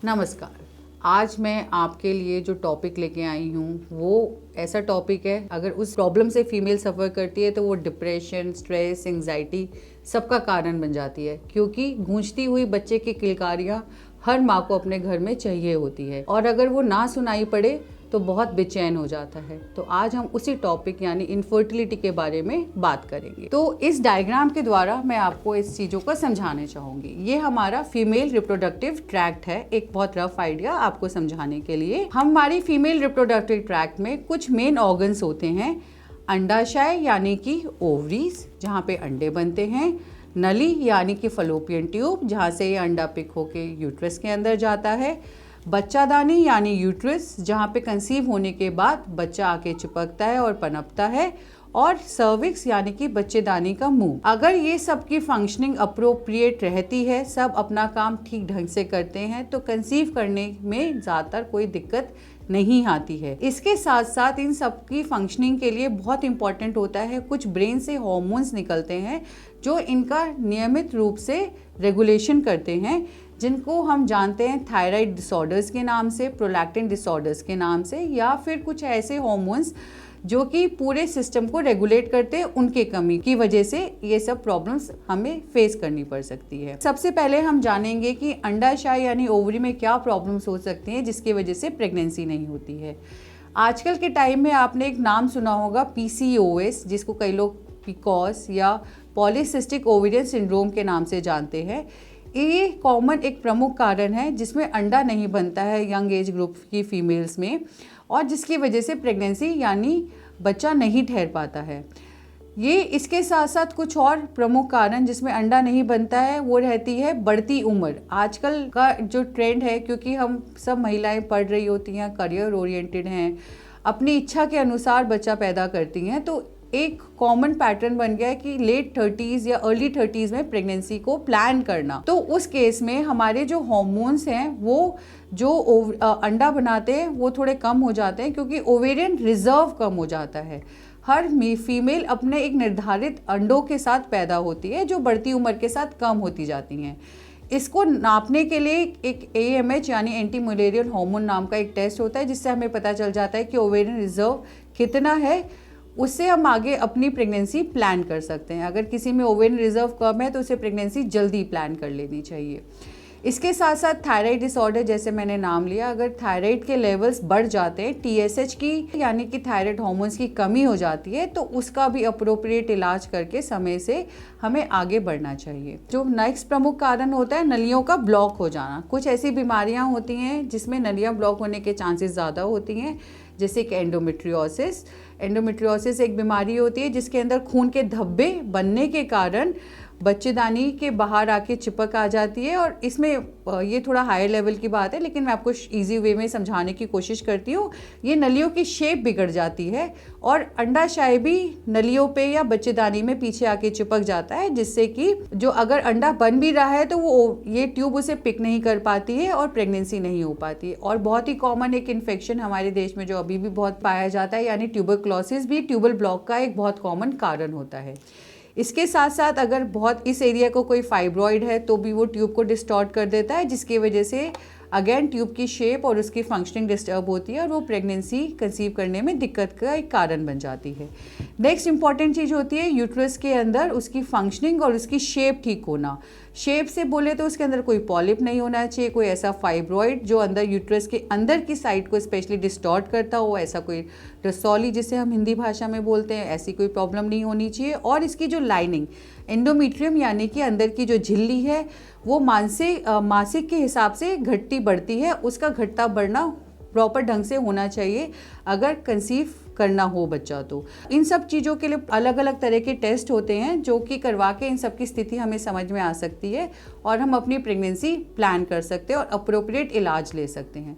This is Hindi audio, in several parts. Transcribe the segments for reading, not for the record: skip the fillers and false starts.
नमस्कार। आज मैं आपके लिए जो टॉपिक लेके आई हूँ वो ऐसा टॉपिक है, अगर उस प्रॉब्लम से फीमेल सफ़र करती है तो वो डिप्रेशन, स्ट्रेस, एंजाइटी सबका कारण बन जाती है, क्योंकि गूंजती हुई बच्चे की किलकारियाँ हर माँ को अपने घर में चाहिए होती है और अगर वो ना सुनाई पड़े तो बहुत बेचैन हो जाता है। तो आज हम उसी टॉपिक यानी इनफर्टिलिटी के बारे में बात करेंगे। तो इस डायग्राम के द्वारा मैं आपको इस चीज़ों को समझाने चाहूँगी। ये हमारा फीमेल रिप्रोडक्टिव ट्रैक्ट है, एक बहुत रफ आइडिया आपको समझाने के लिए। हमारी फीमेल रिप्रोडक्टिव ट्रैक्ट में कुछ मेन ऑर्गन्स होते हैं। अंडाशय यानी कि ओवरीज, जहाँ पे अंडे बनते हैं। नली यानी कि फलोपियन ट्यूब, जहाँ से ये अंडा पिक होके यूट्रस के अंदर जाता है। बच्चादानी यानी यूट्रस, जहाँ पे कंसीव होने के बाद बच्चा आके चिपकता है और पनपता है। और सर्विक्स यानी कि बच्चेदानी का मुंह। अगर ये सब की फंक्शनिंग अप्रोप्रिएट रहती है, सब अपना काम ठीक ढंग से करते हैं, तो कंसीव करने में ज़्यादातर कोई दिक्कत नहीं आती है। इसके साथ साथ इन सब की फंक्शनिंग के लिए बहुत इंपॉर्टेंट होता है, कुछ ब्रेन से हॉर्मोन्स निकलते हैं जो इनका नियमित रूप से रेगुलेशन करते हैं, जिनको हम जानते हैं थायराइड डिसऑर्डर्स के नाम से, प्रोलैक्टिन डिसऑर्डर्स के नाम से, या फिर कुछ ऐसे हॉर्मोन्स जो कि पूरे सिस्टम को रेगुलेट करते हैं। उनके कमी की वजह से ये सब प्रॉब्लम्स हमें फेस करनी पड़ सकती है। सबसे पहले हम जानेंगे कि अंडाशय यानी ओवरी में क्या प्रॉब्लम्स हो सकती हैं जिसकी वजह से प्रेगनेंसी नहीं होती है। आजकल के टाइम में आपने एक नाम सुना होगा PCOS, जिसको कई लोग PCOS या पॉलीसिस्टिक ओवेरियन सिंड्रोम के नाम से जानते हैं। ये कॉमन एक प्रमुख कारण है जिसमें अंडा नहीं बनता है यंग एज ग्रुप की फीमेल्स में, और जिसकी वजह से प्रेगनेंसी यानी बच्चा नहीं ठहर पाता है। ये इसके साथ साथ कुछ और प्रमुख कारण जिसमें अंडा नहीं बनता है वो रहती है बढ़ती उम्र। आजकल का जो ट्रेंड है, क्योंकि हम सब महिलाएं पढ़ रही होती हैं, करियर ओरिएंटेड हैं, अपनी इच्छा के अनुसार बच्चा पैदा करती हैं, तो एक कॉमन पैटर्न बन गया है कि लेट 30s या अर्ली 30s में प्रेगनेंसी को प्लान करना। तो उस केस में हमारे जो हार्मोन्स हैं वो जो अंडा बनाते हैं वो थोड़े कम हो जाते हैं, क्योंकि ओवेरियन रिजर्व कम हो जाता है। हर फीमेल अपने एक निर्धारित अंडों के साथ पैदा होती है जो बढ़ती उम्र के साथ कम होती जाती हैं। इसको नापने के लिए एक AMH यानी एंटी मलेरियल हार्मोन नाम का एक टेस्ट होता है, जिससे हमें पता चल जाता है कि ओवेरियन रिजर्व कितना है। उससे हम आगे अपनी प्रेगनेंसी प्लान कर सकते हैं। अगर किसी में ओवेरियन रिजर्व कम है तो उसे प्रेगनेंसी जल्दी प्लान कर लेनी चाहिए। इसके साथ साथ थायराइड डिसऑर्डर, जैसे मैंने नाम लिया, अगर थायराइड के लेवल्स बढ़ जाते हैं, TSH की यानी कि थायराइड हार्मोन्स की कमी हो जाती है, तो उसका भी अप्रोप्रिएट इलाज करके समय से हमें आगे बढ़ना चाहिए। जो नेक्स्ट प्रमुख कारण होता है नलियों का ब्लॉक हो जाना। कुछ ऐसी बीमारियां होती हैं जिसमें नलियां ब्लॉक होने के चांसेस ज़्यादा होती हैं, जैसे कि एंडोमेट्रियोसिस। एंडोमेट्रियोसिस एक बीमारी होती है जिसके अंदर खून के धब्बे बनने के कारण बच्चेदानी के बाहर आके चिपक आ जाती है, और इसमें ये थोड़ा हायर लेवल की बात है, लेकिन मैं आपको इजी वे में समझाने की कोशिश करती हूँ। ये नलियों की शेप बिगड़ जाती है और अंडाशय भी नलियों पे या बच्चेदानी में पीछे आके चिपक जाता है, जिससे कि जो अगर अंडा बन भी रहा है तो वो ये ट्यूब उसे पिक नहीं कर पाती है और प्रेगनेंसी नहीं हो पाती है। और बहुत ही कॉमन एक इन्फेक्शन हमारे देश में जो अभी भी बहुत पाया जाता है, यानी ट्यूबरक्लोसिस भी ट्यूबल ब्लॉक का एक बहुत कॉमन कारण होता है। इसके साथ साथ अगर बहुत इस एरिया को कोई फाइब्रॉइड है तो भी वो ट्यूब को डिस्टॉर्ट कर देता है, जिसकी वजह से अगेन ट्यूब की शेप और उसकी फंक्शनिंग डिस्टर्ब होती है और वो प्रेगनेंसी कंसीव करने में दिक्कत का एक कारण बन जाती है। नेक्स्ट इंपॉर्टेंट चीज़ होती है यूट्रस के अंदर उसकी फंक्शनिंग और उसकी शेप ठीक होना। शेप से बोले तो उसके अंदर कोई पॉलिप नहीं होना चाहिए, कोई ऐसा फाइब्रॉइड जो अंदर यूट्रस के अंदर की साइड को स्पेशली डिस्टॉर्ट करता हो, ऐसा कोई रसौली जिसे हम हिंदी भाषा में बोलते हैं, ऐसी कोई प्रॉब्लम नहीं होनी चाहिए। और इसकी जो लाइनिंग एंडोमेट्रियम यानी कि अंदर की जो झिल्ली है वो मासिक के हिसाब से घटती बढ़ती है, उसका घटता बढ़ना प्रॉपर ढंग से होना चाहिए अगर कंसीव करना हो बच्चा। तो इन सब चीज़ों के लिए अलग अलग तरह के टेस्ट होते हैं जो कि करवा के इन सब की स्थिति हमें समझ में आ सकती है और हम अपनी प्रेगनेंसी प्लान कर सकते हैं और अप्रोप्रिएट इलाज ले सकते हैं।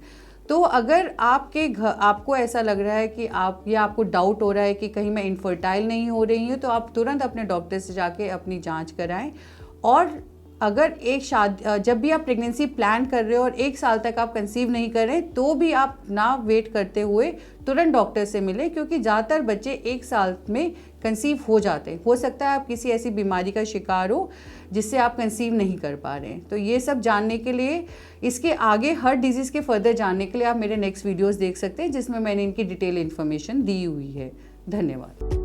तो अगर आपको ऐसा लग रहा है कि आपको डाउट हो रहा है कि कहीं मैं इनफर्टाइल नहीं हो रही हूँ, तो आप तुरंत अपने डॉक्टर से जाके अपनी जांच कराएं। और अगर जब भी आप प्रेगनेंसी प्लान कर रहे हो और 1 साल तक आप कंसीव नहीं कर रहे, तो भी आप ना वेट करते हुए तुरंत डॉक्टर से मिलें, क्योंकि ज़्यादातर बच्चे 1 साल में कंसीव हो जाते हैं। हो सकता है आप किसी ऐसी बीमारी का शिकार हो जिससे आप कंसीव नहीं कर पा रहे हैं। तो ये सब जानने के लिए, इसके आगे हर डिजीज़ के फर्दर जानने के लिए आप मेरे नेक्स्ट वीडियोस देख सकते हैं, जिसमें मैंने इनकी डिटेल इन्फॉर्मेशन दी हुई है। धन्यवाद।